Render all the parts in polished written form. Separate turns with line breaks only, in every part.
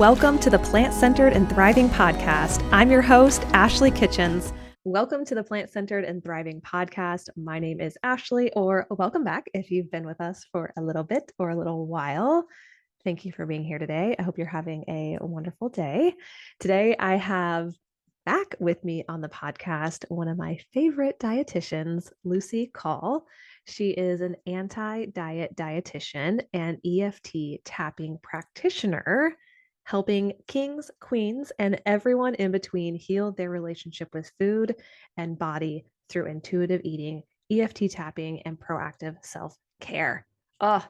Welcome to the Plant-Centered and Thriving Podcast. I'm your host, Ashley Kitchens. Welcome to the Plant-Centered and Thriving Podcast. My name is Ashley, or welcome back if you've been with us for a little bit or a little while. Thank you for being here today. I hope you're having a wonderful day. Today, I have back with me on the podcast one of my favorite dietitians, Lucy Call. She is an anti-diet dietitian and EFT tapping practitioner, helping kings, queens, and everyone in between heal their relationship with food and body through intuitive eating, EFT tapping, and proactive self-care. Oh,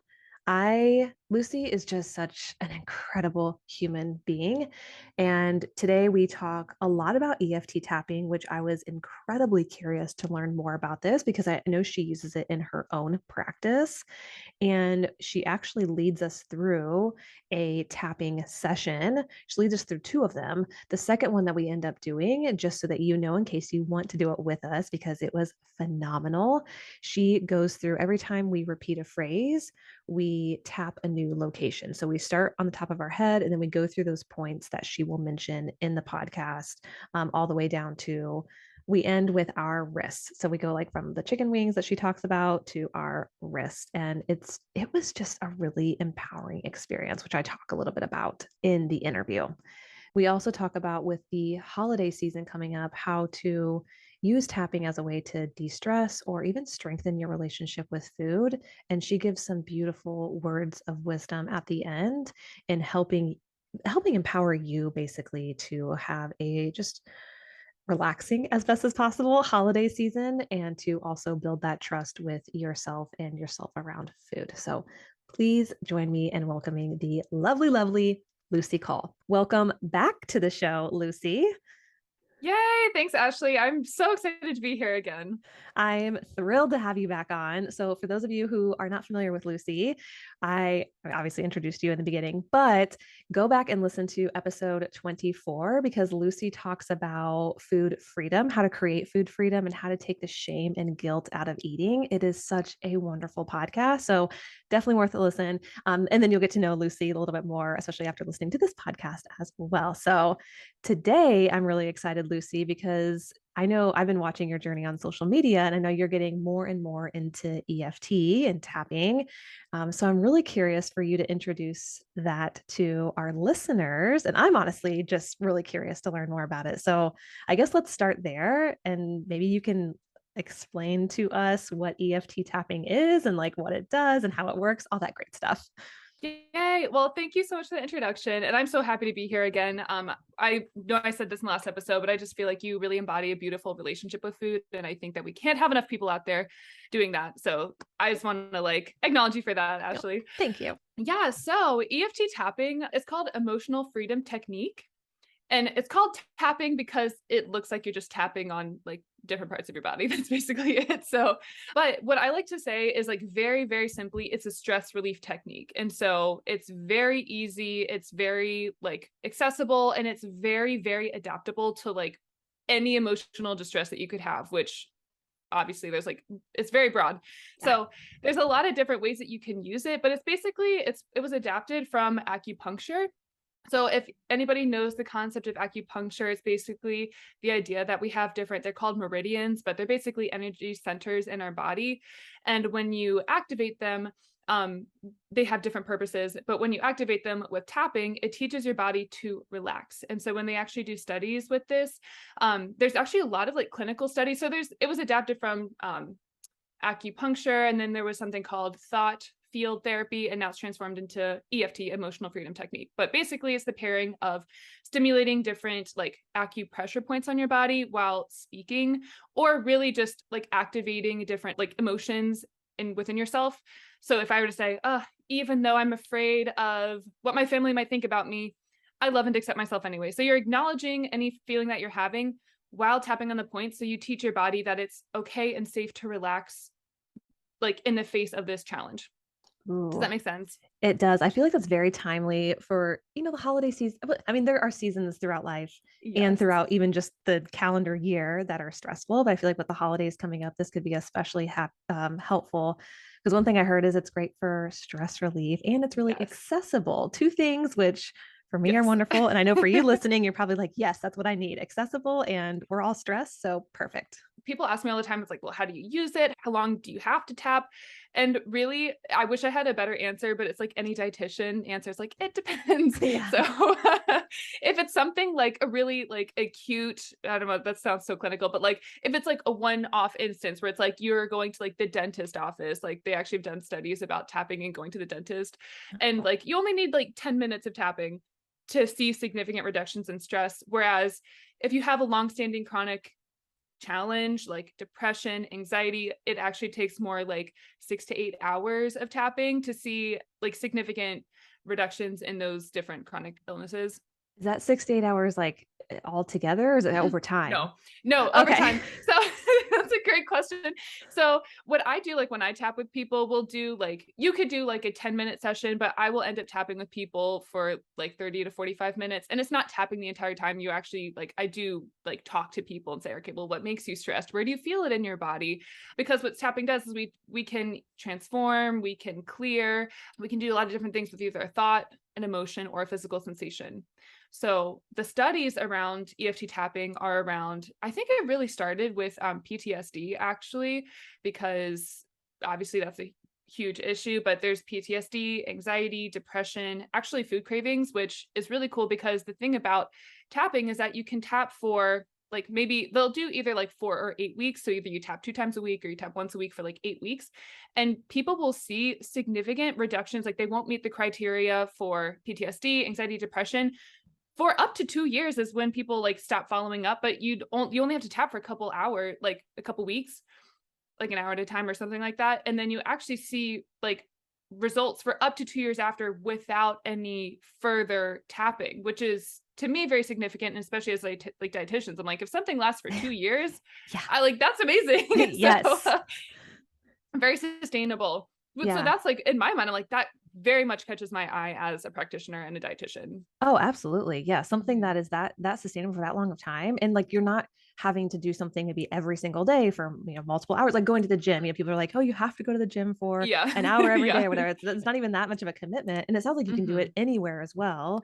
Lucy is just such an incredible human being. And today we talk a lot about EFT tapping, which I was incredibly curious to learn more about this because I know she uses it in her own practice. And she actually leads us through a tapping session. She leads us through two of them. The second one that we end up doing, just so that you know, in case you want to do it with us, because it was phenomenal. She goes through every time we repeat a phrase, we tap a new location. So we start on the top of our head and then we go through those points that she will mention in the podcast, all the way down to we end with our wrists. So we go like from the chicken wings that she talks about to our wrist. And it was just a really empowering experience, which I talk a little bit about in the interview. We also talk about, with the holiday season coming up, how to use tapping as a way to de-stress or even strengthen your relationship with food. And she gives some beautiful words of wisdom at the end in helping empower you basically to have a just relaxing as best as possible holiday season, and to also build that trust with yourself and yourself around food. So please join me in welcoming the lovely, lovely Lucy Call. Welcome back to the show, Lucy.
Yay! Thanks, Ashley. I'm so excited to be here again.
I'm thrilled to have you back on. So, for those of you who are not familiar with Lucy, I obviously introduced you in the beginning, but go back and listen to episode 24 because Lucy talks about food freedom, how to create food freedom, and how to take the shame and guilt out of eating. It is such a wonderful podcast. So, definitely worth a listen. And then you'll get to know Lucy a little bit more, especially after listening to this podcast as well. So, today I'm really excited, Lucy, because I know I've been watching your journey on social media and I know you're getting more and more into EFT and tapping. So I'm really curious for you to introduce that to our listeners. And I'm honestly just really curious to learn more about it. So I guess let's start there and maybe you can explain to us what EFT tapping is and like what it does and how it works, all that great stuff.
Yay! Well, thank you so much for the introduction, and I'm so happy to be here again. I know I said this in the last episode, but I just feel like you really embody a beautiful relationship with food, and I think that we can't have enough people out there doing that. So I just want to acknowledge you for that, Ashley.
Thank you.
Yeah. So EFT tapping is called emotional freedom technique. And it's called tapping because it looks like you're just tapping on different parts of your body. That's basically it. So, but what I like to say is very, very simply, it's a stress relief technique. And so it's very easy. It's very accessible, and it's very, very adaptable to any emotional distress that you could have, which obviously there's it's very broad.
Yeah.
So there's a lot of different ways that you can use it, but it was adapted from acupuncture. So if anybody knows the concept of acupuncture, it's basically the idea that we have they're called meridians, but they're basically energy centers in our body. And when you activate them, they have different purposes, but when you activate them with tapping, it teaches your body to relax. And so when they actually do studies with this, there's actually a lot of clinical studies. So it was adapted from acupuncture, and then there was something called thought field therapy, and now it's transformed into EFT, emotional freedom technique. But basically it's the pairing of stimulating different acupressure points on your body while speaking, or really just activating different emotions within yourself. So if I were to say, even though I'm afraid of what my family might think about me, I love and accept myself anyway. So you're acknowledging any feeling that you're having while tapping on the points. So you teach your body that it's okay and safe to relax in the face of this challenge.
Ooh.
Does that make sense?
It does. I feel like that's very timely for, the holiday season. I mean, there are seasons throughout life and
Yes.
throughout even just the calendar year that are stressful. But I feel like with the holidays coming up, this could be especially helpful. Because one thing I heard is it's great for stress relief and it's really
Yes.
accessible. Two things which for me are
Yes.
wonderful. And I know for you listening, you're probably like, yes, that's what I need. Accessible and we're all stressed. So perfect.
People ask me all the time, it's like, well, how do you use it? How long do you have to tap? And really, I wish I had a better answer, but it's like any dietitian answer is like, it depends.
Yeah.
So if it's something like a really like acute, I don't know, that sounds so clinical, but like if it's like a one-off instance where it's like you're going to like the dentist office, like they actually have done studies about tapping and going to the dentist. And like you only need like 10 minutes of tapping to see significant reductions in stress. Whereas if you have a long-standing chronic challenge like depression, anxiety, it actually takes more like 6 to 8 hours of tapping to see like significant reductions in those different chronic illnesses.
Is that 6 to 8 hours like all together or is it over time?
No, no, over
Okay.
time. So that's a great question. So what I do, like when I tap with people, we'll do like, you could do like a 10-minute session, but I will end up tapping with people for like 30 to 45 minutes. And it's not tapping the entire time. You actually like, I do like talk to people and say, okay, well, what makes you stressed? Where do you feel it in your body? Because what tapping does is we can transform, we can clear, we can do a lot of different things with either a thought, an emotion, or a physical sensation. So the studies around EFT tapping are around, I think it really started with PTSD actually, because obviously that's a huge issue, but there's PTSD, anxiety, depression, actually food cravings, which is really cool because the thing about tapping is that you can tap for like maybe they'll do either like 4 or 8 weeks. So either you tap 2 times a week or you tap once a week for like 8 weeks. And people will see significant reductions. Like they won't meet the criteria for PTSD, anxiety, depression, for up to 2 years is when people like stop following up, but you only have to tap for a couple hours, like a couple weeks, like an hour at a time or something like that. And then you actually see like results for up to 2 years after without any further tapping, which is to me very significant. And especially as like dietitians, I'm like, if something lasts for 2 years,
Yeah.
I like, that's amazing. So
Yes.
very sustainable. So
Yeah.
that's like in my mind, I'm like, that very much catches my eye as a practitioner and a dietitian.
Oh, absolutely. Yeah. Something
Mhm.
that is that sustainable for that long of time. And like you're not having to do something maybe every single day for multiple hours, like going to the gym. People are like, oh, you have to go to the gym for
Yeah.
an hour every
Yeah.
day or whatever. It's not even that much of a commitment. And it sounds like you can do it
Mhm.
anywhere as well.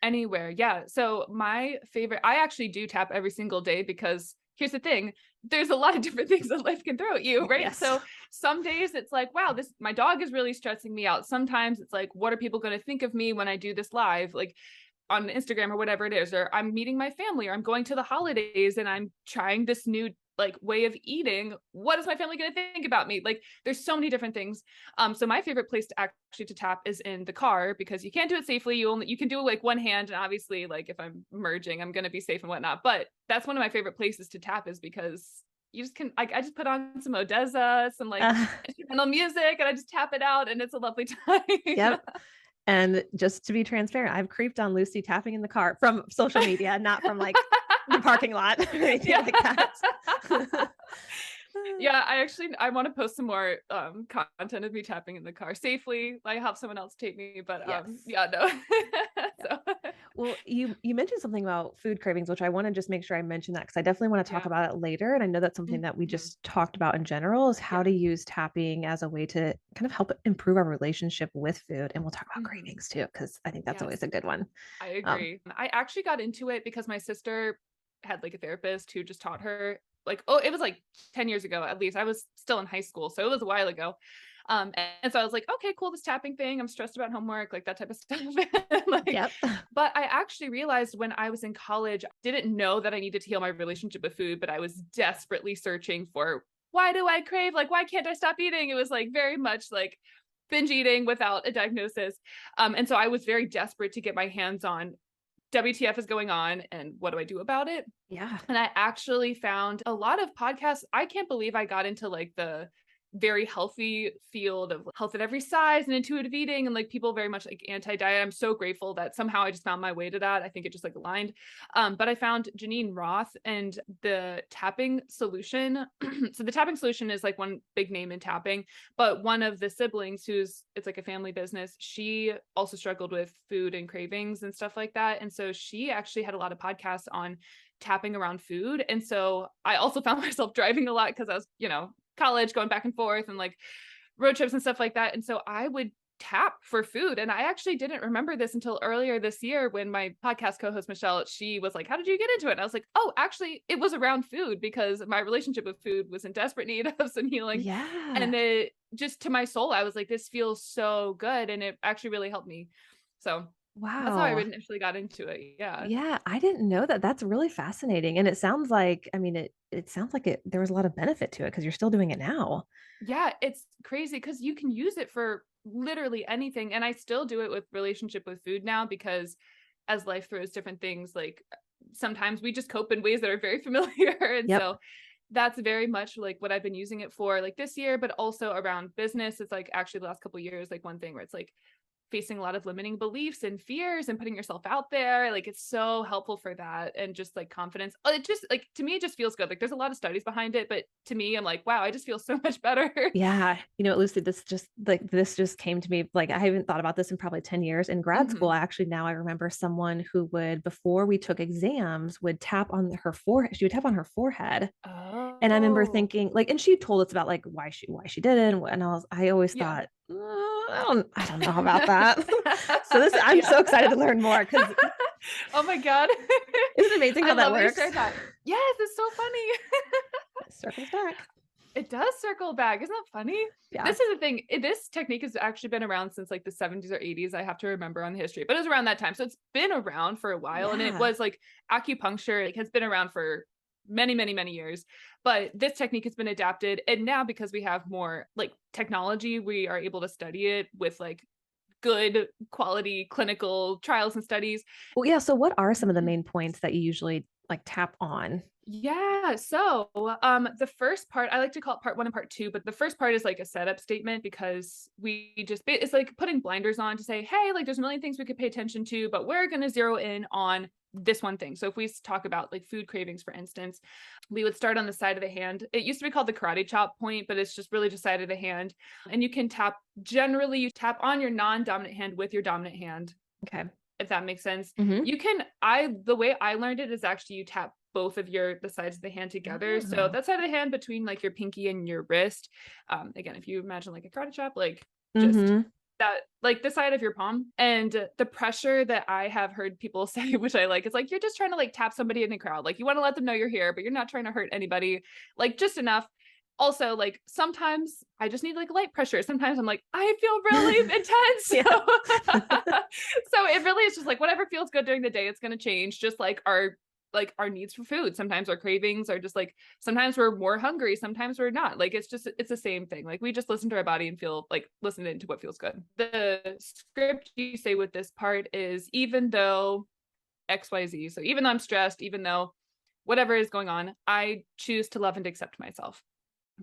Anywhere. Yeah. So my favorite, I actually do tap every single day because here's the thing, there's a lot of different things that life can throw at you, right?
Yes.
So some days it's like, wow, this my dog is really stressing me out. Sometimes it's like, what are people going to think of me when I do this live? Like on Instagram or whatever it is, or I'm meeting my family, or I'm going to the holidays and I'm trying this new like way of eating. What is my family going to think about me? Like there's so many different things. So my favorite place to actually to tap is in the car because you can't do it safely. You can do it like one hand, and obviously like if I'm merging, I'm going to be safe and whatnot. But that's one of my favorite places to tap is because you just can like I just put on some Odessa, some like
Uh,
instrumental music, and I just tap it out, and it's a lovely time.
yep. And just to be transparent, I've creeped on Lucy tapping in the car from social media, not from like the parking lot or anything
Yeah.
like that.
Yeah, I want to post some more content of me tapping in the car safely. I have someone else take me, but
Yes.
yeah, no.
Yeah.
So
Well, you mentioned something about food cravings, which I want to just make sure I mention that because I definitely want to talk
yeah.
about it later. And I know that's something that we
Mhm.
just talked about in general is how
Yeah.
to use tapping as a way to kind of help improve our relationship with food. And we'll talk about
Mhm.
cravings too, because I think that's
Yes,
always a good one.
I
Um,
agree. I actually got into it because my sister had like a therapist who just taught her like, oh, it was like 10 years ago at least. I was still in high school, so it was a while ago. And so I was like, okay, cool, this tapping thing. I'm stressed about homework, like that type of stuff. Like,
yep.
but I actually realized when I was in college, I didn't know that I needed to heal my relationship with food, but I was desperately searching for why do I crave? Like, why can't I stop eating? It was like very much like binge eating without a diagnosis. And so I was very desperate to get my hands on WTF is going on and what do I do about it?
Yeah.
And I actually found a lot of podcasts. I can't believe I got into like the very healthy field of health at every size and intuitive eating and like people very much like anti-diet. I'm so grateful that somehow I just found my way to that. I think it just like aligned. But I found Janine Roth and the tapping solution. So the tapping solution is like one big name in tapping, but one of the siblings it's like a family business, she also struggled with food and cravings and stuff like that. And so she actually had a lot of podcasts on tapping around food. And so I also found myself driving a lot because I was, college going back and forth and like road trips and stuff like that. And so I would tap for food. And I actually didn't remember this until earlier this year when my podcast co-host Michelle, she was like, how did you get into it? And I was like, oh, actually it was around food because my relationship with food was in desperate need of some healing.
Yeah.
And it just to my soul, I was like, this feels so good. And it actually really helped me. So that's how I
Wow.
initially got into it. Yeah.
Yeah, I didn't know that. That's really fascinating. And it sounds like, I mean, it sounds like there was a lot of benefit to it because you're still doing it now.
Yeah, it's crazy because you can use it for literally anything. And I still do it with relationship with food now because as life throws different things, like sometimes we just cope in ways that are very familiar. And
Yep.
so that's very much like what I've been using it for like this year, but also around business. It's like actually the last couple of years, like one thing where it's like facing a lot of limiting beliefs and fears and putting yourself out there. Like it's so helpful for that and just like confidence. It just like to me, it just feels good. Like there's a lot of studies behind it, but to me, I'm like, wow, I just feel so much better.
Yeah. Lucy, this just came to me. Like I haven't thought about this in probably 10 years. In grad school,
Mhm.
actually now I remember someone who would, before we took exams, would tap on her forehead. She would tap on her forehead. And I remember
Oh,
thinking, like, and she told us about like why she did it. And I always
yeah.
thought, I don't know about that. So I'm
Yeah.
so excited to learn more because
Oh my God.
isn't it amazing
I
how that
love that you
works?
shared that. Yes, it's so funny.
It circles back.
It does circle back. Isn't that funny?
Yeah.
This is the thing. This technique has actually been around since like the 70s or 80s. I have to remember on the history, but it was around that time. So it's been around for a while. And it
Yeah.
was like acupuncture like, has been around for many, many, many years. But this technique has been adapted. And now because we have more like technology, we are able to study it with like good quality clinical trials and studies.
Well, yeah. So what are some of the main points that you usually like tap on?
Yeah. So, the first part, I like to call it part one and part two, but the first part is like a setup statement because it's like putting blinders on to say, hey, like there's a million things we could pay attention to, but we're going to zero in on this one thing. So if we talk about like food cravings, for instance, we would start on the side of the hand. It used to be called the karate chop point, but it's just really just side of the hand. And you can generally you tap on your non-dominant hand with your dominant hand,
Okay.
if that makes sense.
Mm-hmm.
The way I learned it is actually you tap both of the sides of the hand together. So
Oh.
that side of the hand between like your pinky and your wrist. Again, if you imagine like a karate chop, like just
Mm-hmm.
that, like the side of your palm. And the pressure that I have heard people say, which I like, is like, you're just trying to like tap somebody in the crowd. Like you want to let them know you're here, but you're not trying to hurt anybody, like just enough. Also, like sometimes I just need like light pressure. Sometimes I'm like, I feel really intense.
Yeah.
So it really is just like whatever feels good during the day, it's gonna change. Just like our needs for food. Sometimes our cravings are just like sometimes we're more hungry, sometimes we're not. Like it's the same thing. Like we just listen to our body and feel like listen into what feels good. The script you say with this part is even though XYZ. So even though I'm stressed, even though whatever is going on, I choose to love and accept myself.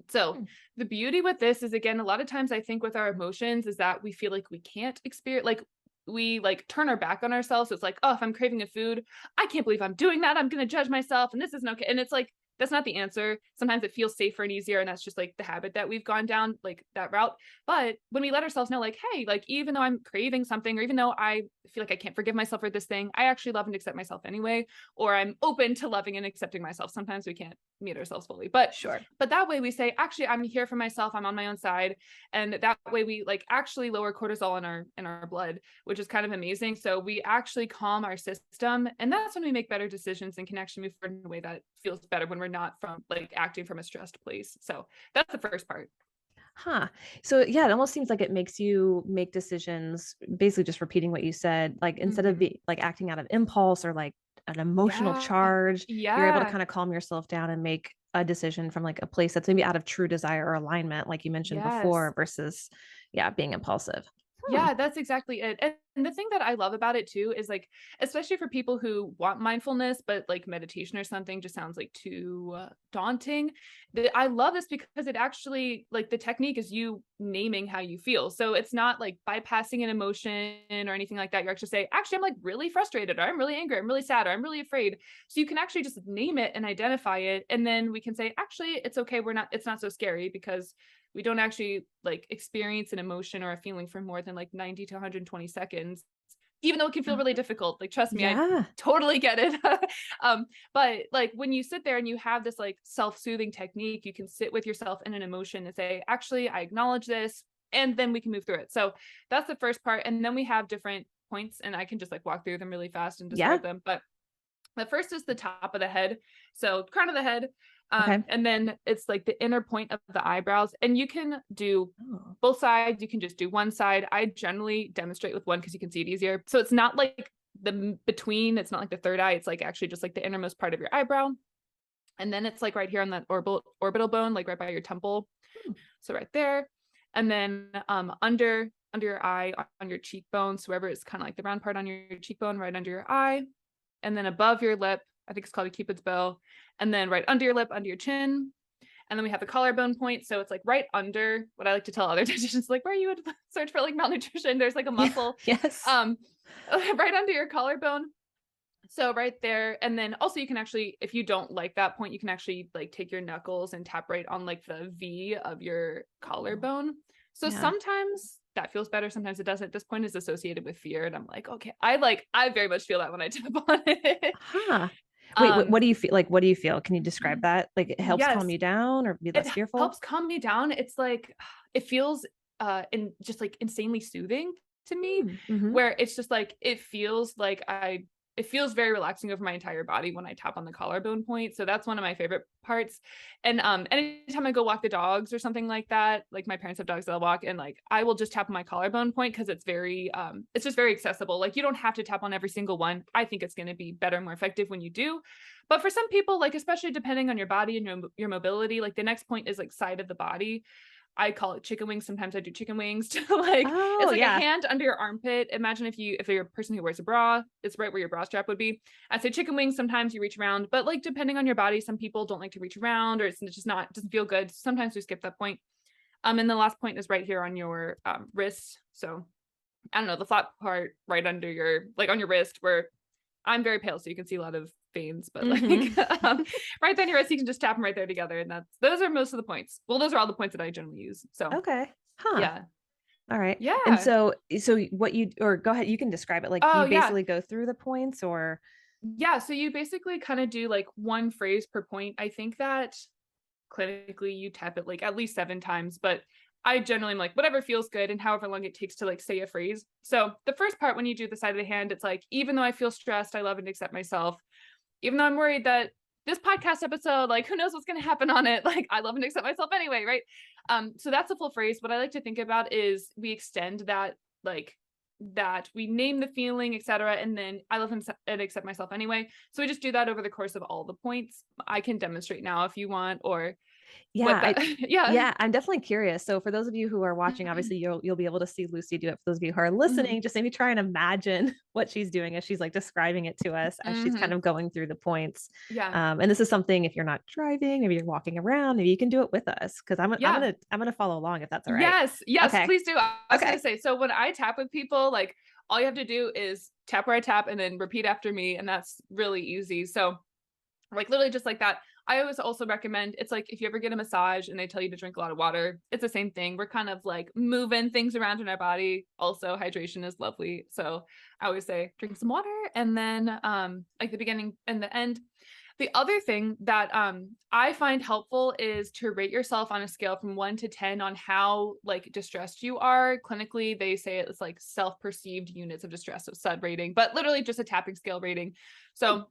So
Hmm.
the beauty with this is again, a lot of times I think with our emotions is that we feel like we can't experience like we like turn our back on ourselves. So it's like, oh, if I'm craving a food, I can't believe I'm doing that. I'm gonna judge myself and this isn't okay. And it's like that's not the answer. Sometimes it feels safer and easier, and that's just like the habit that we've gone down, like that route. But when we let ourselves know, like, hey, like even though I'm craving something, or even though I feel like I can't forgive myself for this thing, I actually love and accept myself anyway, or I'm open to loving and accepting myself. Sometimes we can't meet ourselves fully,
Sure.
but that way we say, actually, I'm here for myself. I'm on my own side. And that way we like actually lower cortisol in our blood, which is kind of amazing. So we actually calm our system. And that's when we make better decisions and can actually move forward in a way that feels better when we're not from like acting from a stressed place. So that's the first part.
Huh. So yeah, it almost seems like it makes you make decisions, basically just repeating what you said, like instead of
Mhm.
like acting out of impulse or like an emotional
Yeah.
charge, you're able to
Yeah.
kind of calm yourself down and make a decision from like a place that's maybe out of true desire or alignment, like you mentioned
Yes.
before, versus yeah, being impulsive. Hmm.
Yeah, that's exactly it. And the thing that I love about it too is like, especially for people who want mindfulness, but like meditation or something just sounds like too daunting. I love this because it actually, like, the technique is you naming how you feel. So it's not like bypassing an emotion or anything like that. You actually say, actually, I'm like really frustrated, or I'm really angry, I'm really sad, or I'm really afraid. So you can actually just name it and identify it. And then we can say, actually, it's okay. It's not so scary because we don't actually like experience an emotion or a feeling for more than like 90 to 120 seconds, even though it can feel really difficult. Like trust me, I
Yeah.
totally get it. But like when you sit there and you have this like self-soothing technique, you can sit with yourself in an emotion and say, actually, I acknowledge this. and then we can move through it. So that's the first part. And then we have different points, and I can just like walk through them really fast and
Yeah.
describe them. But the first is the top of the head. So crown of the head.
Okay.
And then it's like the inner point of the eyebrows. And you can do
Oh.
both sides. You can just do one side. I generally demonstrate with one because you can see it easier. So it's not like the between, it's not like the third eye. It's like actually just like the innermost part of your eyebrow. And then it's like right here on that orbital bone, like right by your temple.
Hmm.
So right there. And then under your eye, on your cheekbone. So wherever it's kind of like the round part on your cheekbone, right under your eye. And then above your lip, I think it's called a Cupid's bow. And then right under your lip, under your chin. And then we have the collarbone point. So it's like right under, what I like to tell other dietitians, like where you would search for like malnutrition, there's like a muscle
Yes.
right under your collarbone. So right there. And then also you can actually, if you don't like that point, you can actually like take your knuckles and tap right on like the V of your collarbone. So
Yeah.
sometimes that feels better. Sometimes it doesn't. This point is associated with fear. And I'm like, okay, I very much feel that when I tap on it.
Huh. Wait, what do you feel like? What do you feel? Can you describe that? Like it helps calm
Yes,
you down or be
it
less fearful?
helps calm me down. It's like it feels in just like insanely soothing to me,
Mm-hmm.
where it's just like it feels very relaxing over my entire body when I tap on the collarbone point. So that's one of my favorite parts. And anytime I go walk the dogs or something like that, like my parents have dogs that I'll walk, and like I will just tap on my collarbone point because it's just very accessible. Like you don't have to tap on every single one. I think it's going to be better, more effective when you do. But for some people, like especially depending on your body and your mobility, like the next point is like side of the body. I call it chicken wings. Sometimes I do chicken wings to like,
Oh,
it's like a
yeah.
hand under your armpit. Imagine if you're a person who wears a bra, it's right where your bra strap would be. I say chicken wings. Sometimes you reach around, but like depending on your body, some people don't like to reach around, or it's just not, doesn't feel good. Sometimes we skip that point. And the last point is right here on your wrist. So I don't know, the flat part right under like on your wrist, where I'm very pale, so you can see a lot of veins, but like
Mm-hmm.
right then your wrist, you can just tap them right there together. And those are most of the points. Well, those are all the points that I generally use. So
Okay. Huh.
yeah.
All right. And
Yeah.
so what you or go ahead, you can describe it. Like, do
Oh
you
yeah.
basically go through the points or
Yeah. So you basically kind of do like one phrase per point. I think that clinically you tap it like at least 7 times, but I generally am like whatever feels good and however long it takes to like say a phrase. So the first part, when you do the side of the hand, it's like, even though I feel stressed, I love and accept myself. Even though I'm worried that this podcast episode, like who knows what's going to happen on it, like I love and accept myself anyway, right? So that's a full phrase. What I like to think about is we extend that, like that we name the feeling, etc., and then I love and accept myself anyway. So we just do that over the course of all the points. I can demonstrate now if you want, or
yeah,
what that yeah.
yeah, I'm definitely curious. So for those of you who are watching, obviously you'll be able to see Lucy do it. For those of you who are listening, just maybe try and imagine what she's doing as she's like describing it to us as she's kind of going through the points.
Yeah.
And this is something, if you're not driving, maybe you're walking around, maybe you can do it with us because
Yeah.
I'm gonna follow along if that's all right.
Yes,
Okay.
please do. I was
Okay.
gonna say, so when I tap with people, like all you have to do is tap where I tap and then repeat after me, and that's really easy. So like literally just like that. I always also recommend, it's like if you ever get a massage and they tell you to drink a lot of water, it's the same thing. We're kind of like moving things around in our body. Also, hydration is lovely. So I always say drink some water, and then like the beginning and the end. The other thing that I find helpful is to rate yourself on a scale from 1 to 10 on how like distressed you are. Clinically, they say it's like self-perceived units of distress, so SUD rating, but literally just a tapping scale rating. So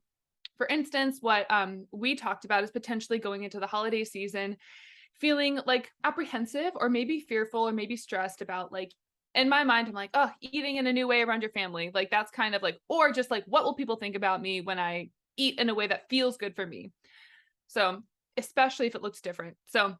for instance, what we talked about is potentially going into the holiday season feeling like apprehensive or maybe fearful or maybe stressed about like, in my mind, I'm like, oh, eating in a new way around your family. Like that's kind of like, or just like, what will people think about me when I eat in a way that feels good for me? So especially if it looks different. So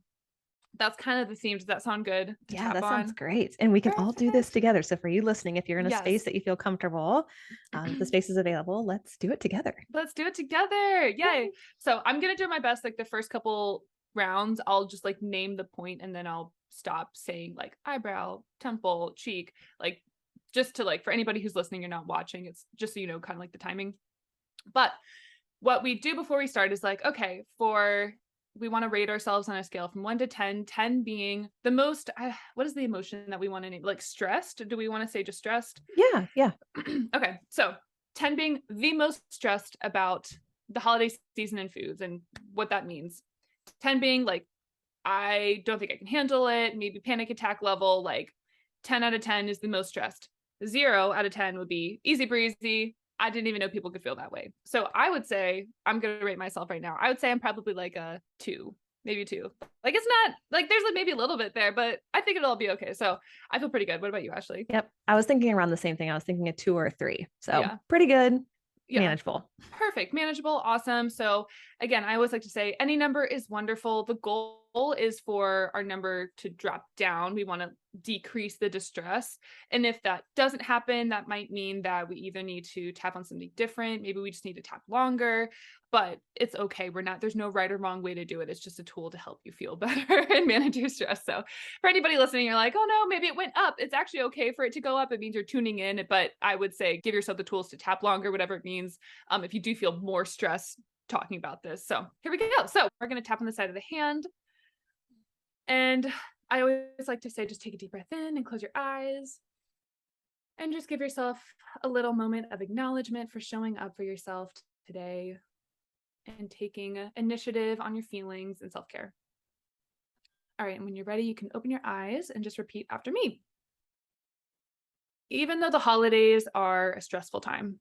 that's kind of the theme. Does that sound good to
Yeah,
tap
that sounds
on?
great. And we can all do this
Perfect.
together. So for you listening, if you're in a space
Yes.
that you feel comfortable, the space is available. Let's do it together.
Let's do it together. Yay. So I'm going to do my best. Like the first couple rounds, I'll just like name the point and then I'll stop saying like eyebrow, temple, cheek, like just to like, for anybody who's listening, you're not watching. It's just so you know, kind of like the timing. But what we do before we start is like, okay, we want to rate ourselves on a scale from 1 to 10, 10 being the most, what is the emotion that we want to name? Like stressed? Do we want to say just stressed?
Yeah, yeah.
Okay. So 10 being the most stressed about the holiday season and foods and what that means. 10 being like, I don't think I can handle it. Maybe panic attack level, like 10 out of 10 is the most stressed. 0 out of 10 would be easy breezy. I didn't even know people could feel that way. So I would say, I'm going to rate myself right now. I would say I'm probably like a 2, maybe 2. Like it's not like there's like maybe a little bit there, but I think it'll all be okay. So I feel pretty good. What about you, Ashley?
Yep. I was thinking around the same thing. I was thinking a 2 or a 3. So
Yeah.
pretty good,
Yeah.
manageable.
Perfect. Manageable. Awesome. So again, I always like to say any number is wonderful. The goal is for our number to drop down. We want to decrease the distress. And if that doesn't happen, that might mean that we either need to tap on something different. Maybe we just need to tap longer, but it's okay. There's no right or wrong way to do it. It's just a tool to help you feel better and manage your stress. So for anybody listening, you're like, oh no, maybe it went up. It's actually okay for it to go up. It means you're tuning in, but I would say give yourself the tools to tap longer, whatever it means. If you do feel more stress talking about this. So here we go. So we're going to tap on the side of the hand. And I always like to say, just take a deep breath in and close your eyes. And just give yourself a little moment of acknowledgement for showing up for yourself today and taking initiative on your feelings and self-care. All right. And when you're ready, you can open your eyes and just repeat after me. Even though the holidays are a stressful time,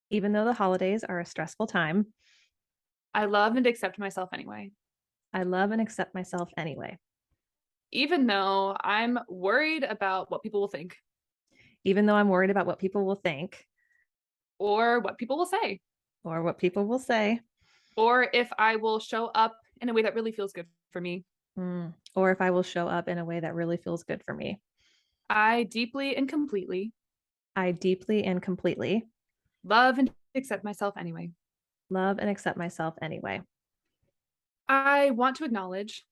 Even though the holidays are a stressful time,
I love and accept myself anyway.
I love and accept myself anyway.
Even though I'm worried about what people will think,
Even though I'm worried about what people will think
or what people will say,
or what people will say,
or if I will show up in a way that really feels good for me.
or if I will show up in a way that really feels good for me.
I deeply and completely
I deeply and completely
love and accept myself anyway.
love and accept myself anyway.
I want to acknowledge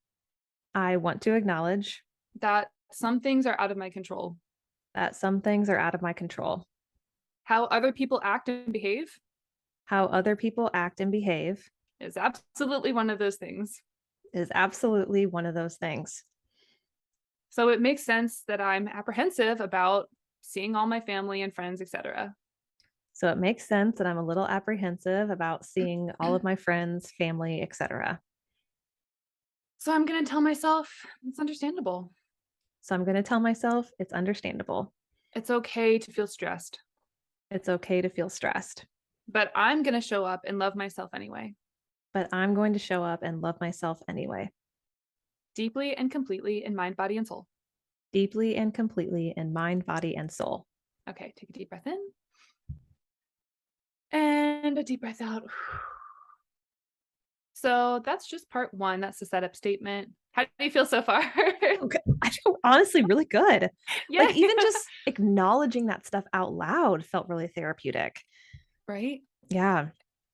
I want to acknowledge
that some things are out of my control.
that some things are out of my control.
How other people act and behave
How other people act and behave
is absolutely one of those things.
is absolutely one of those things.
So it makes sense that I'm apprehensive about seeing all my family and friends, etc.
So it makes sense that I'm a little apprehensive about seeing all of my friends, family, etc.
So I'm going to tell myself it's understandable.
So I'm going to tell myself it's understandable.
It's okay to feel stressed.
It's okay to feel stressed.
But I'm going to show up and love myself anyway.
But I'm going to show up and love myself anyway.
Deeply and completely in mind, body, and soul.
Deeply and completely in mind, body, and soul.
Okay, take a deep breath in. And a deep breath out. So that's just part 1. That's the setup statement. How do you feel so far?
Okay. I feel honestly really good.
Yeah.
Like even just acknowledging that stuff out loud felt really therapeutic.
Right?
Yeah.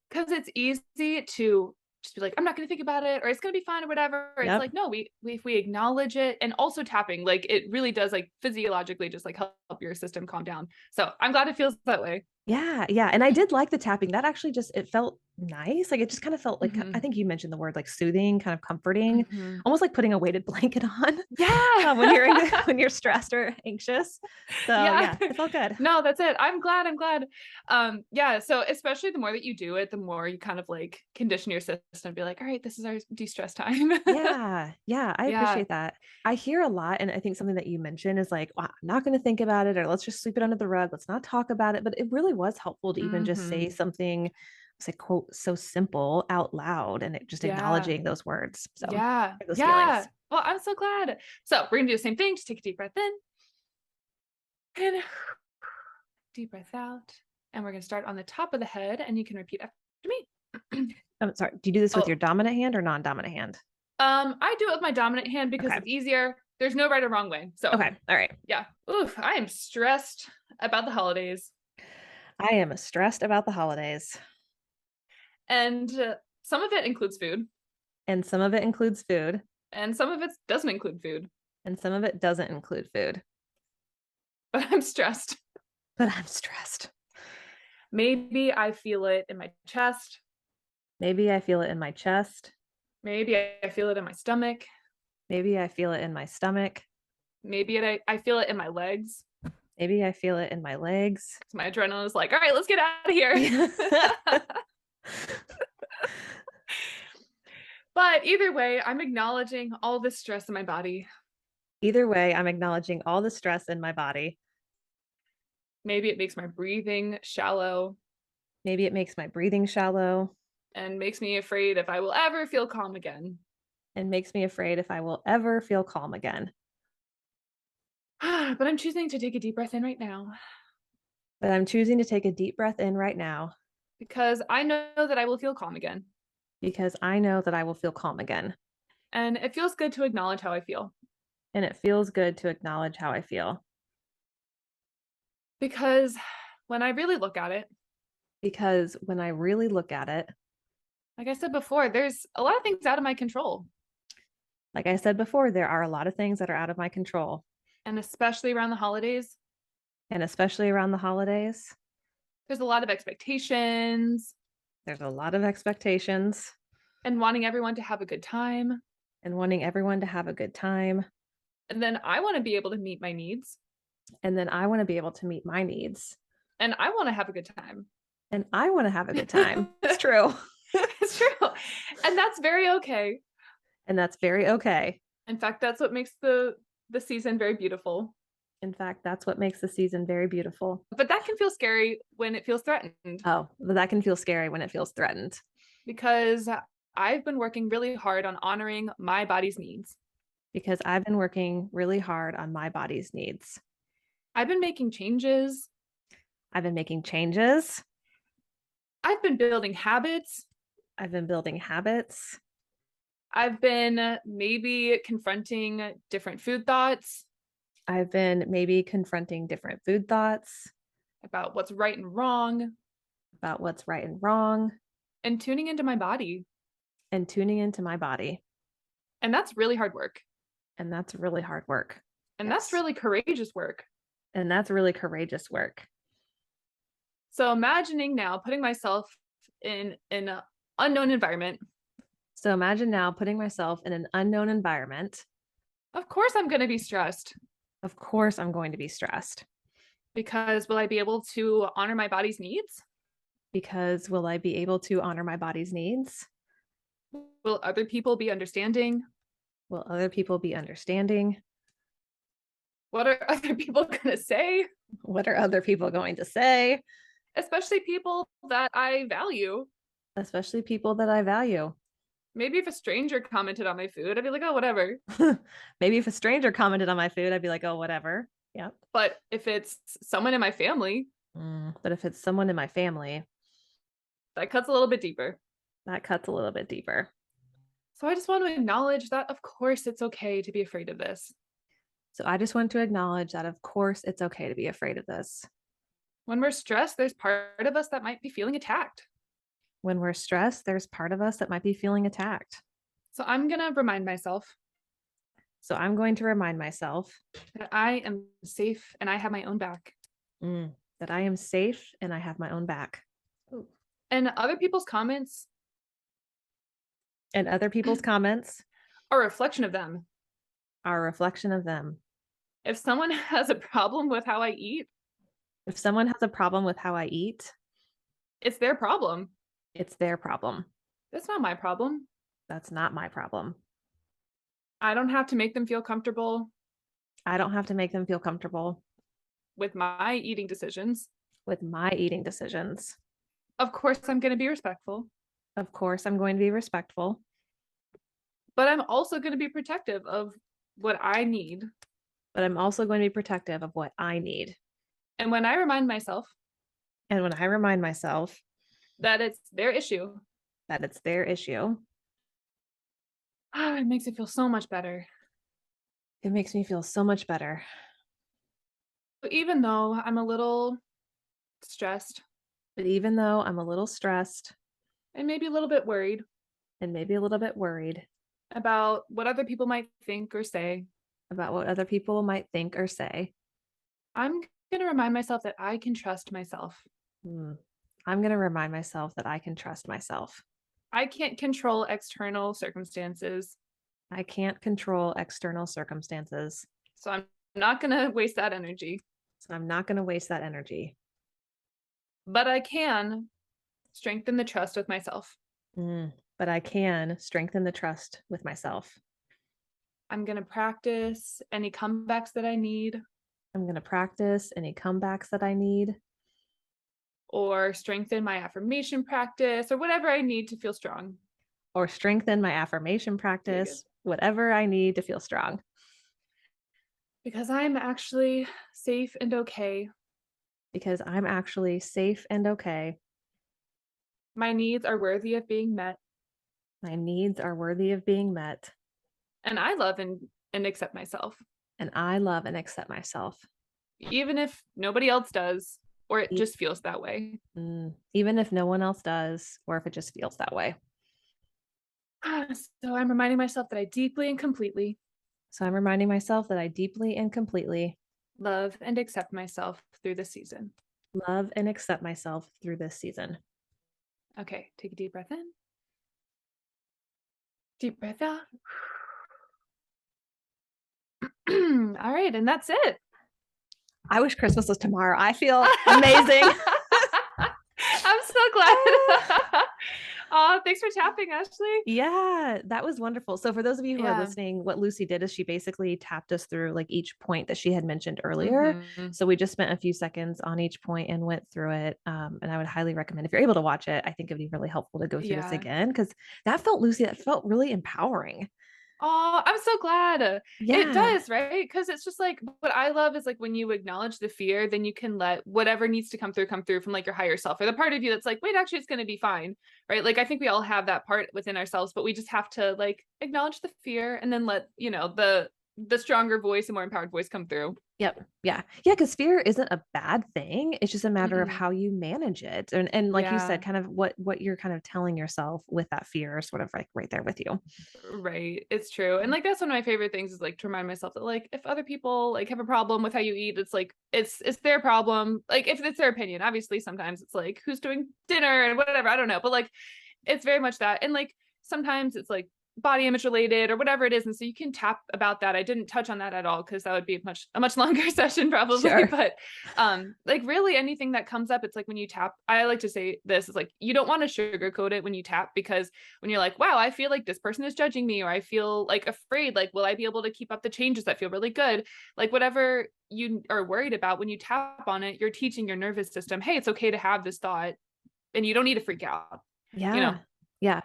Because it's easy to just be like, I'm not going to think about it, or it's going to be fine, or whatever. It's
Yep.
like, no, if we acknowledge it, and also tapping, like it really does like physiologically just like help your system calm down. So I'm glad it feels that way.
Yeah. Yeah. And I did like the tapping. That actually just, it felt nice. Like it just kind of felt like, I think you mentioned the word like soothing, kind of comforting, almost like putting a weighted blanket on.
Yeah.
When you're stressed or anxious. So yeah, it felt good.
No, that's it. I'm glad. Yeah. So especially the more that you do it, the more you kind of like condition your system to be like, all right, this is our de-stress time.
Yeah. Yeah. I appreciate that. I hear a lot. And I think something that you mentioned is like, wow, I'm not going to think about it, or let's just sweep it under the rug. Let's not talk about it. But it really was helpful to even just say something, say, quote, so simple out loud, and it just acknowledging those words. So those feelings.
Well, I'm so glad. So we're gonna do the same thing. Just take a deep breath in and deep breath out. And we're gonna start on the top of the head, and you can repeat after me.
I'm sorry. Do you do this with your dominant hand or non-dominant hand?
I do it with my dominant hand because it's easier. There's no right or wrong way. So
okay. All right.
Yeah. Oof, I am stressed about the holidays.
I am stressed about the holidays.
And some of it includes food.
And some of it includes food.
And some of it doesn't include food.
And some of it doesn't include food.
But I'm stressed. Maybe I feel it in my chest.
Maybe I feel it in my chest.
Maybe I feel it in my stomach.
Maybe I feel it in my stomach.
Maybe I feel it in my legs.
Maybe I feel it in my legs.
My adrenaline is like, all right, let's get out of here. But either way, I'm acknowledging all this stress in my body.
Either way, I'm acknowledging all the stress in my body.
Maybe it makes my breathing shallow
Maybe it makes my breathing shallow
and makes me afraid if I will ever feel calm again.
and makes me afraid if I will ever feel calm again.
But I'm choosing to take a deep breath in right now
But I'm choosing to take a deep breath in right now
because I know that I will feel calm again.
because I know that I will feel calm again.
And it feels good to acknowledge how I feel.
And it feels good to acknowledge how I feel.
Because when I really look at it,
Because when I really look at it,
like I said before, there's a lot of things out of my control.
like I said before, there are a lot of things that are out of my control.
And especially around the holidays,
And especially around the holidays,
there's a lot of expectations
there's a lot of expectations
and wanting everyone to have a good time.
and wanting everyone to have a good time.
And then I want to be able to meet my needs
And then I want to be able to meet my needs.
and I want to have a good time.
And I want to have a good time. It's true.
It's true. And that's very okay.
And that's very okay.
In fact, that's what makes the season very beautiful.
In fact, that's what makes the season very beautiful.
But that can feel scary when it feels threatened.
Oh, but that can feel scary when it feels threatened.
Because I've been working really hard on honoring my body's needs.
Because I've been working really hard on my body's needs.
I've been making changes.
I've been making changes.
I've been building habits.
I've been building habits.
I've been maybe confronting different food thoughts.
I've been maybe confronting different food thoughts
About what's right and wrong.
about what's right and wrong
And tuning into my body.
and tuning into my body.
And that's really hard work.
And that's really hard work.
And
Yes.
that's really courageous work.
And that's really courageous work.
So imagining now putting myself in an unknown environment.
So imagine now putting myself in an unknown environment.
Of course, I'm going to be stressed
Of course, I'm going to be stressed
because will I be able to honor my body's needs?
because will I be able to honor my body's needs?
Will other people be understanding?
Will other people be understanding?
What are other people going to say?
What are other people going to say?
Especially people that I value.
Especially people that I value.
Maybe if a stranger commented on my food, I'd be like, oh, whatever.
Maybe if a stranger commented on my food, I'd be like, oh, whatever. Yep.
But if it's someone in my family,
But if it's someone in my family,
that cuts a little bit deeper.
that cuts a little bit deeper.
So I just want to acknowledge that, of course, it's okay to be afraid of this.
So I just want to acknowledge that, of course, it's okay to be afraid of this.
When we're stressed, there's part of us that might be feeling attacked.
When we're stressed, there's part of us that might be feeling attacked.
So I'm going to remind myself
So I'm going to remind myself
that I am safe and I have my own back.
that I am safe and I have my own back.
Ooh. And other people's comments
And other people's comments
are a reflection of them.
are a reflection of them.
If someone has a problem with how I eat,
If someone has a problem with how I eat,
it's their problem.
it's their problem.
That's not my problem.
That's not my problem.
I don't have to make them feel comfortable
I don't have to make them feel comfortable
with my eating decisions.
with my eating decisions.
Of course, I'm going to be respectful,
Of course, I'm going to be respectful,
but I'm also going to be protective of what I need.
but I'm also going to be protective of what I need.
And when I remind myself
And when I remind myself
that it's their issue,
that it's their issue,
it makes it feel so much better.
it makes me feel so much better.
But even though I'm a little stressed
But even though I'm a little stressed
and maybe a little bit worried
and maybe a little bit worried
about what other people might think or say,
about what other people might think or say,
I'm going to remind myself that I can trust myself.
I'm going to remind myself that I can trust myself.
I can't control external circumstances,
I can't control external circumstances,
so I'm not going to waste that energy.
so I'm not going to waste that energy.
But I can strengthen the trust with myself.
but I can strengthen the trust with myself.
I'm going to practice any comebacks that I need
I'm going to practice any comebacks that I need
or strengthen my affirmation practice or whatever I need to feel strong.
or strengthen my affirmation
Very good.
practice, whatever I need to feel strong.
Because I'm actually safe and okay.
Because I'm actually safe and okay.
My needs are worthy of being met.
My needs are worthy of being met.
And I love and accept myself,
And I love and accept myself.
even if nobody else does, or it
E-
just feels that way.
Even if no one else does, or if it just feels that way.
So I'm reminding myself that I deeply and completely
So I'm reminding myself that I deeply and completely
love and accept myself through this season.
love and accept myself through this season.
Okay, take a deep breath in. Deep breath out. All right, and that's it.
I wish Christmas was tomorrow. I feel amazing.
I'm so glad. Oh, thanks for tapping, Ashley.
Yeah, that was wonderful. So for those of you who are
Yeah.
listening, what Lucy did is she basically tapped us through like each point that she had mentioned earlier.
Mm-hmm.
So we just spent a few seconds on each point and went through it. And I would highly recommend if you're able to watch it, I think it would be really helpful to go through this
Yeah.
again because that felt really empowering.
Oh, I'm so glad. It
Yeah.
does, right? Because it's just like what I love is like when you acknowledge the fear, then you can let whatever needs to come through from like your higher self or the part of you that's like, wait, actually, it's going to be fine, right? Like I think we all have that part within ourselves, but we just have to like acknowledge the fear and then let the stronger voice and more empowered voice come through.
Yep. Yeah. Yeah. Because fear isn't a bad thing. It's just a matter of
Mm-mm.
how you manage it. And like you said,
Yeah.
kind of what you're kind of telling yourself with that fear is sort of like right there with you.
Right. It's true. And like that's one of my favorite things is like to remind myself that like if other people like have a problem with how you eat, it's like it's their problem. Like if it's their opinion. Obviously sometimes it's like who's doing dinner and whatever, I don't know. But like it's very much that. And like sometimes it's like body image related or whatever it is. And so you can tap about that. I didn't touch on that at all because that would be a much longer session probably.
Sure.
But like really anything that comes up, it's like when you tap, I like to say this is like you don't want to sugarcoat it when you tap because when you're like, wow, I feel like this person is judging me, or I feel like afraid, like, will I be able to keep up the changes that feel really good? Like whatever you are worried about, when you tap on it, you're teaching your nervous system, hey, it's okay to have this thought and you don't need to freak out, you know?
Yeah. Yeah.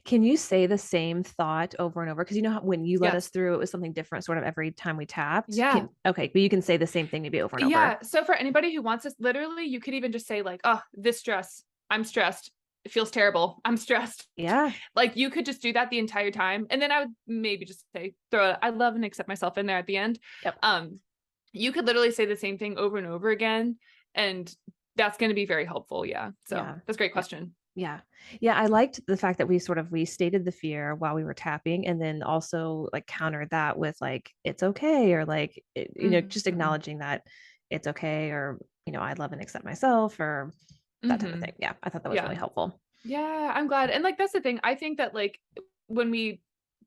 Can you say the same thought over and over? Because you know how when you let us
Yes.
through, it was something different sort of every time we tapped.
Yeah.
Okay, but you can say the same thing maybe over and over.
Yeah. So for anybody who wants this, literally, you could even just say, like, oh, this stress, I'm stressed. It feels terrible. I'm stressed.
Yeah.
Like you could just do that the entire time. And then I would maybe just say, throw it, I love and accept myself in there at the end.
Yep.
You could literally say the same thing over and over again. And that's going to be very helpful. Yeah. So
Yeah.
that's a great
Yeah.
question.
Yeah. Yeah. I liked the fact that we stated the fear while we were tapping and then also like countered that with like, it's okay. Or like, just
Mm-hmm.
acknowledging that it's okay. Or, I love and accept myself or that type of
Mm-hmm.
thing. Yeah. I thought that was
Yeah.
really helpful.
Yeah. I'm glad. And like, that's the thing. I think that like when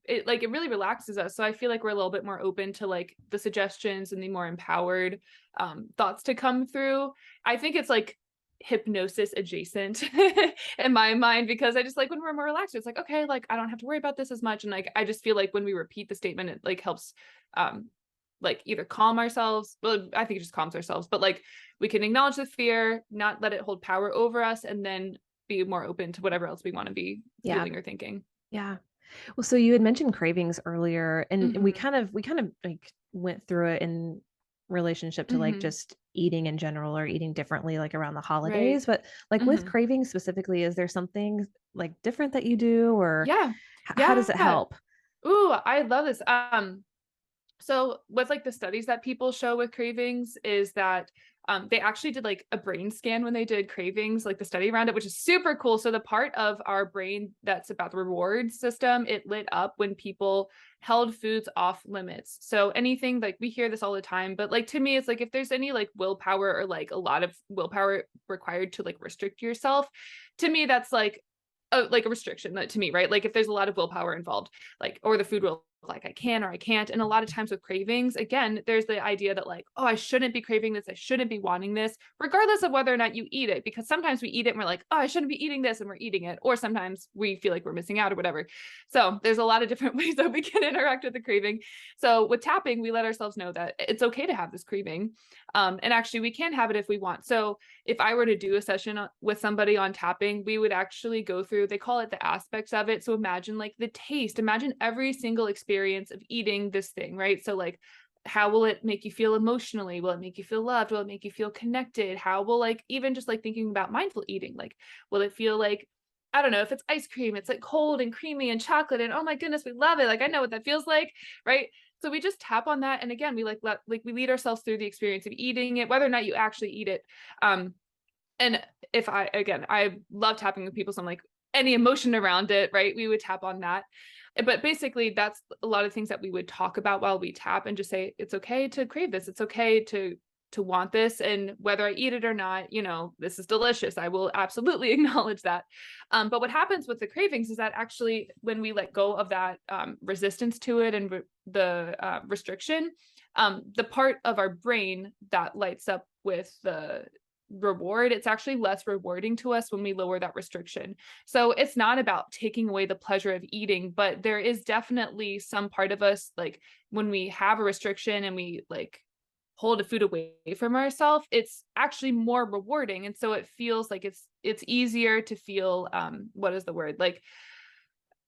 it really relaxes us. So I feel like we're a little bit more open to like the suggestions and the more empowered thoughts to come through. I think it's like hypnosis adjacent in my mind because I just like when we're more relaxed, it's like, okay, like I don't have to worry about this as much. And like I just feel like when we repeat the statement, it like helps um like either calm ourselves. Well, I think it just calms ourselves, but like we can acknowledge the fear, not let it hold power over us, and then be more open to whatever else we want to be
Yeah.
feeling or thinking.
Yeah. Well, so you had mentioned cravings earlier, and we
Mm-hmm.
kind of like went through it in relationship to like
Mm-hmm.
just eating in general or eating differently like around the
Right.
holidays. But like with
Mm-hmm.
cravings specifically, is there something like different that you do, or
Yeah.
how does it
Yeah.
help?
Ooh, I love this. So with like the studies that people show with cravings is that they actually did like a brain scan when they did cravings, like the study around it, which is super cool. So the part of our brain that's about the reward system, it lit up when people held foods off limits. So anything like we hear this all the time, but like to me, it's like if there's any like willpower or like a lot of willpower required to like restrict yourself, to me that's like a restriction to me, right? Like if there's a lot of willpower involved, like or the food will like I can or I can't. And a lot of times with cravings, again, there's the idea that like, oh, I shouldn't be craving this. I shouldn't be wanting this, regardless of whether or not you eat it. Because sometimes we eat it and we're like, oh, I shouldn't be eating this and we're eating it. Or sometimes we feel like we're missing out or whatever. So there's a lot of different ways that we can interact with the craving. So with tapping, we let ourselves know that it's okay to have this craving. And actually we can have it if we want. So if I were to do a session with somebody on tapping, we would actually go through, they call it the aspects of it. So imagine like the taste, imagine every single experience of eating this thing, right? So like, how will it make you feel emotionally? Will it make you feel loved? Will it make you feel connected? How will like, even just like thinking about mindful eating, like, will it feel like, I don't know, if it's ice cream, it's like cold and creamy and chocolate and oh my goodness, we love it. Like, I know what that feels like, right? So we just tap on that. And again, we like we lead ourselves through the experience of eating it, whether or not you actually eat it. And if I love tapping with people. So I'm like, any emotion around it, right? We would tap on that. But basically that's a lot of things that we would talk about while we tap and just say, it's okay to crave this. It's okay to want this. And whether I eat it or not, you know, this is delicious. I will absolutely acknowledge that. But what happens with the cravings is that actually when we let go of that resistance to it and the restriction, the part of our brain that lights up with the reward, it's actually less rewarding to us when we lower that restriction. So it's not about taking away the pleasure of eating, but there is definitely some part of us, like when we have a restriction and we like hold a food away from ourselves, it's actually more rewarding. And so it feels like it's easier to feel what is the word? Like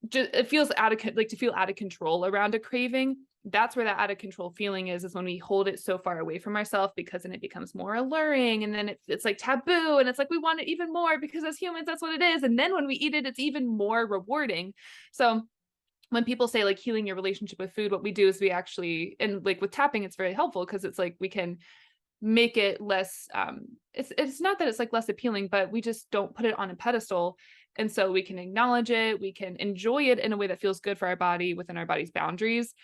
just, it feels like to feel out of control around a craving. That's where that out of control feeling is when we hold it so far away from ourselves, because then it becomes more alluring, and then it's like taboo, and it's like we want it even more because as humans that's what it is, and then when we eat it it's even more rewarding. So when people say like healing your relationship with food, what we do is we actually, and like with tapping it's very helpful because it's like we can make it less it's not that it's like less appealing, but we just don't put it on a pedestal. And so we can acknowledge it, we can enjoy it in a way that feels good for our body within our body's boundaries,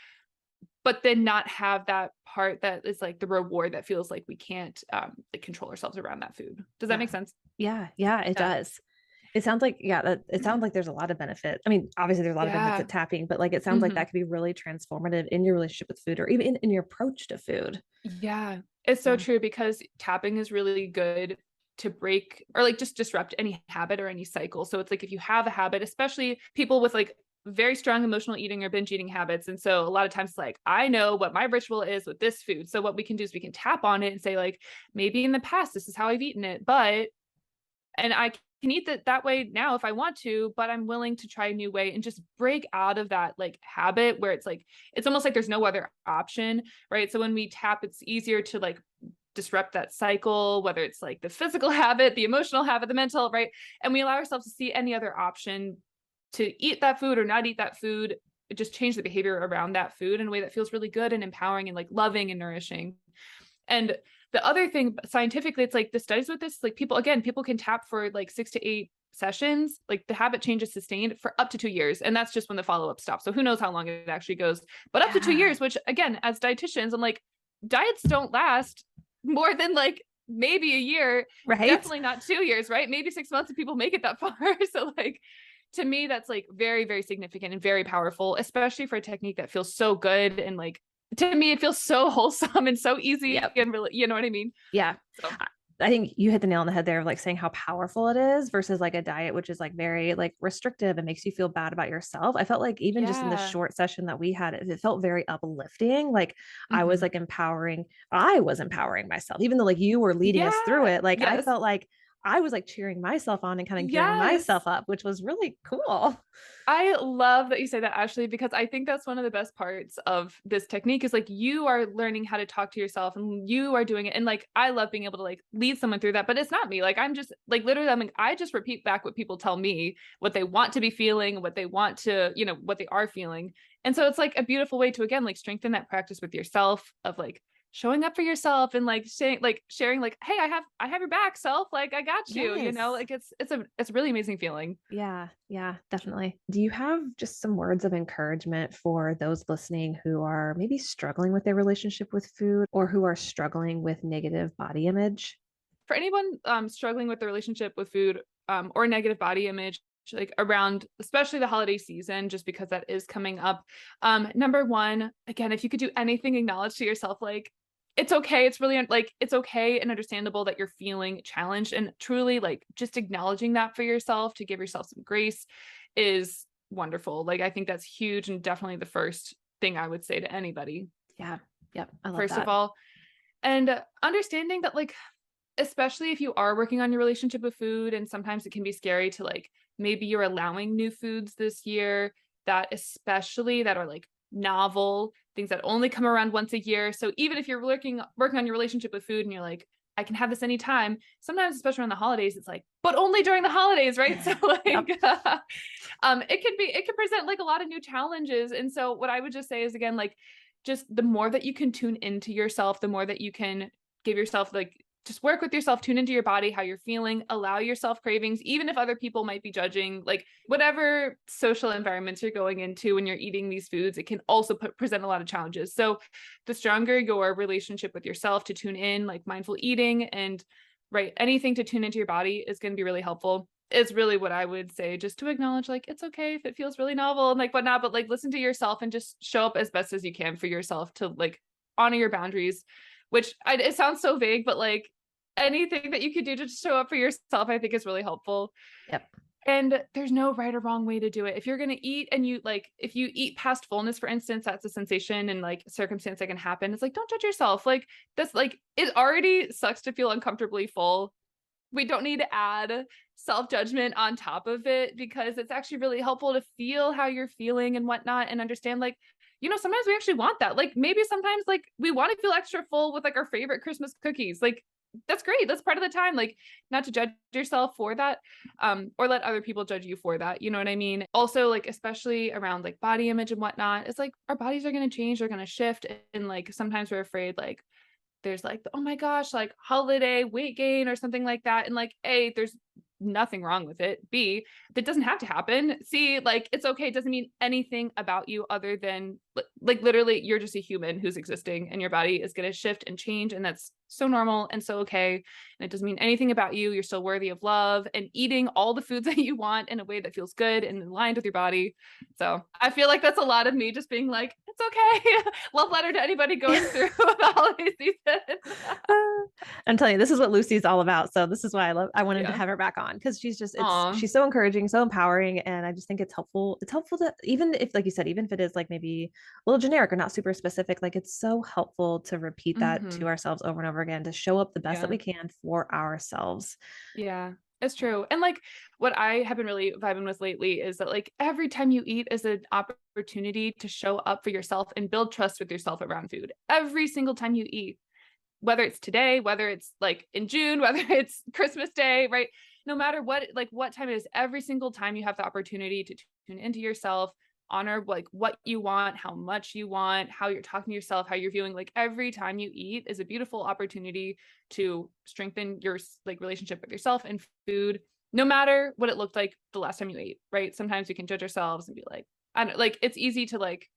but then not have that part that is like the reward that feels like we can't like control ourselves around that food. Does that
Yeah.
make sense?
Yeah, it
Yeah.
does. It sounds like, it sounds like there's a lot of benefit. I mean, obviously there's a lot of benefits
Yeah.
at tapping, but like it sounds like
Hmm.
that could be really transformative in your relationship with food or even in your approach to food.
Yeah, it's so
Yeah.
true because tapping is really good to break or like just disrupt any habit or any cycle. So it's like if you have a habit, especially people with like very strong emotional eating or binge eating habits. And so a lot of times it's like, I know what my ritual is with this food. So what we can do is we can tap on it and say like, maybe in the past, this is how I've eaten it, but, and I can eat that way now if I want to, but I'm willing to try a new way and just break out of that like habit where it's like, it's almost like there's no other option, right? So when we tap, it's easier to like disrupt that cycle, whether it's like the physical habit, the emotional habit, the mental, right? And we allow ourselves to see any other option to eat that food or not eat that food, just change the behavior around that food in a way that feels really good and empowering and like loving and nourishing. And the other thing scientifically, it's like the studies with this, like people can tap for like 6 to 8 sessions, like the habit change is sustained for up to 2 years. And that's just when the follow-up stops. So who knows how long it actually goes, but up to two
Yeah.
years, which again, as dietitians, I'm like, diets don't last more than like maybe a year,
Right.
definitely not 2 years, right? Maybe 6 months if people make it that far. So like, to me, that's like very, very significant and very powerful, especially for a technique that feels so good. And like, to me, it feels so wholesome and so easy
Yep.
and really, you know what I mean?
Yeah.
So
I think you hit the nail on the head there of like saying how powerful it is versus like a diet, which is like very like restrictive and makes you feel bad about yourself. I felt like even just in the
yeah.
short session that we had, it felt very uplifting. Like
Hmm.
I was empowering myself, even though like you were leading us through
Yeah.
it. Like I
Yes.
felt like I was like cheering myself on and kind of gearing
Yes.
myself up, which was really cool.
I love that you say that, Ashley, because I think that's one of the best parts of this technique is like you are learning how to talk to yourself and you are doing it. And like I love being able to like lead someone through that, but it's not me. Like I'm just like literally, I'm like, I just repeat back what people tell me, what they want to be feeling, what they want to, you know, what they are feeling. And so it's like a beautiful way to again like strengthen that practice with yourself of like showing up for yourself and like sharing like, hey, I have your back, self, like I got you, you know,
Yes.
like it's a really amazing feeling.
Yeah, definitely. Do you have just some words of encouragement for those listening who are maybe struggling with their relationship with food or who are struggling with negative body image?
For anyone struggling with the relationship with food or negative body image, like around especially the holiday season, just because that is coming up. Number one, again, if you could do anything, acknowledge to yourself, like, it's okay. It's really like, it's okay and understandable that you're feeling challenged, and truly like just acknowledging that for yourself to give yourself some grace is wonderful. Like, I think that's huge and definitely the first thing I would say to anybody,
Yeah. Yep. I love
first of
that.
all. And understanding that, like, especially if you are working on your relationship with food, and sometimes it can be scary to like, maybe you're allowing new foods this year that especially that are like novel, things that only come around once a year. So even if you're working on your relationship with food and you're like, I can have this anytime, sometimes, especially around the holidays, it's like, but only during the holidays, right? So
Yep.
like it can present like a lot of new challenges. And so what I would just say is, again, like, just the more that you can tune into yourself, the more that you can give yourself, like, just work with yourself, tune into your body, how you're feeling, allow yourself cravings, even if other people might be judging, like whatever social environments you're going into when you're eating these foods, it can also present a lot of challenges. So the stronger your relationship with yourself to tune in, like mindful eating and right, anything to tune into your body is going to be really helpful. Is really what I would say, just to acknowledge, like, it's okay if it feels really novel and like whatnot, but like listen to yourself and just show up as best as you can for yourself to like honor your boundaries, which it sounds so vague, but like anything that you could do to show up for yourself, I think is really helpful.
Yep.
And there's no right or wrong way to do it. If you're going to eat and you like, if you eat past fullness, for instance, that's a sensation and like circumstance that can happen. It's like, don't judge yourself. Like, that's like, it already sucks to feel uncomfortably full. We don't need to add self-judgment on top of it, because it's actually really helpful to feel how you're feeling and whatnot, and understand, like, sometimes we actually want that. Like, maybe sometimes like we want to feel extra full with like our favorite Christmas cookies. Like, that's great. That's part of the time. Like, not to judge yourself for that, or let other people judge you for that. You know what I mean? Also, like, especially around like body image and whatnot, it's like our bodies are going to change, they're going to shift. And like sometimes we're afraid, like, there's like, oh my gosh, like holiday weight gain or something like that. And like, A, there's nothing wrong with it. B, that doesn't have to happen. C, like, it's okay. It doesn't mean anything about you other than like literally you're just a human who's existing, and your body is going to shift and change. And that's so normal and so okay. And it doesn't mean anything about you. You're still worthy of love and eating all the foods that you want in a way that feels good and aligned with your body. So I feel like that's a lot of me just being like, it's okay. Love letter to anybody going through the holiday season.
I'm telling you, this is what Lucy's all about. So this is why I wanted to
Yeah.
have her back on, because
Aw.
she's so encouraging, so empowering. And I just think it's helpful. It's helpful to, even if, like you said, even if it is like maybe a little generic or not super specific, like it's so helpful to repeat that
Mm-hmm.
to ourselves over and over again, to show up the best that
Yeah.
we can for ourselves.
Yeah. It's true. And like what I have been really vibing with lately is that like every time you eat is an opportunity to show up for yourself and build trust with yourself around food. Every single time you eat, whether it's today, whether it's like in June, whether it's Christmas Day, right? No matter what, like what time it is, every single time you have the opportunity to tune into yourself, honor like what you want, how much you want, how you're talking to yourself, how you're feeling. Like every time you eat is a beautiful opportunity to strengthen your like relationship with yourself and food, no matter what it looked like the last time you ate, right? Sometimes we can judge ourselves and be like, I don't like, it's easy to like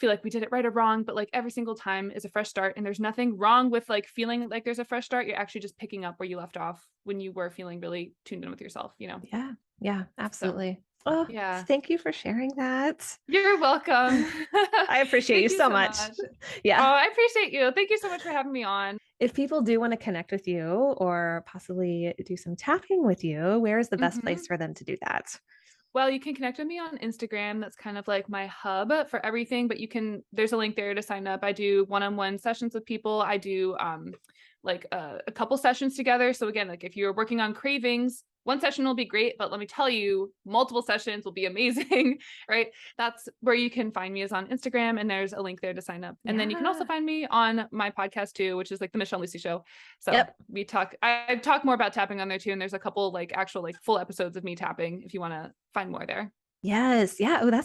feel like we did it right or wrong, but like every single time is a fresh start. And there's nothing wrong with like feeling like there's a fresh start. You're actually just picking up where you left off when you were feeling really tuned in with yourself.
Yeah. Yeah,
So
absolutely. Oh,
yeah,
thank you for sharing that.
you're welcome.
I appreciate you
Thank you
so
so
much.
much. Oh,
Yeah.
I appreciate you. Thank you so much for having me on.
If people do want to connect with you or possibly do some tapping with you, where is the best place
Mhm.
for them to do that?
Well, you can connect with me on Instagram. That's kind of like my hub for everything, but there's a link there to sign up. I do one-on-one sessions with people. I do like a couple sessions together. So again, like if you're working on cravings, one session will be great, but let me tell you, multiple sessions will be amazing, right? That's where you can find me, is on Instagram, and there's a link there to sign up. And then you can also
Yeah.
find me on my podcast too, which is like the Michelle and Lucy Show. So
Yep.
I talk more about tapping on there too, and there's a couple like actual like full episodes of me tapping if you want to find more there.
Yes. Yeah. Oh, that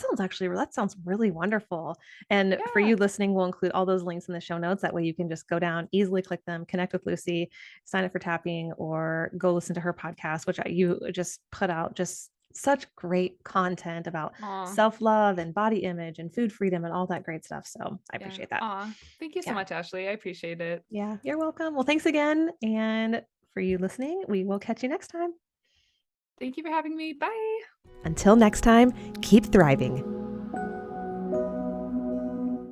sounds really wonderful. And for
Yeah.
you listening, we'll include all those links in the show notes. That way you can just go down, easily click them, connect with Lucy, sign up for tapping, or go listen to her podcast, which you just put out just such great content about
Aw.
self-love and body image and food freedom and all that great stuff. So I
Yeah.
appreciate that.
Aw. Thank you so
Yeah.
much, Ashley. I appreciate it.
Yeah. You're welcome. Well, thanks again. And for you listening, we will catch you next time.
Thank you for having me. Bye.
Until next time, keep thriving.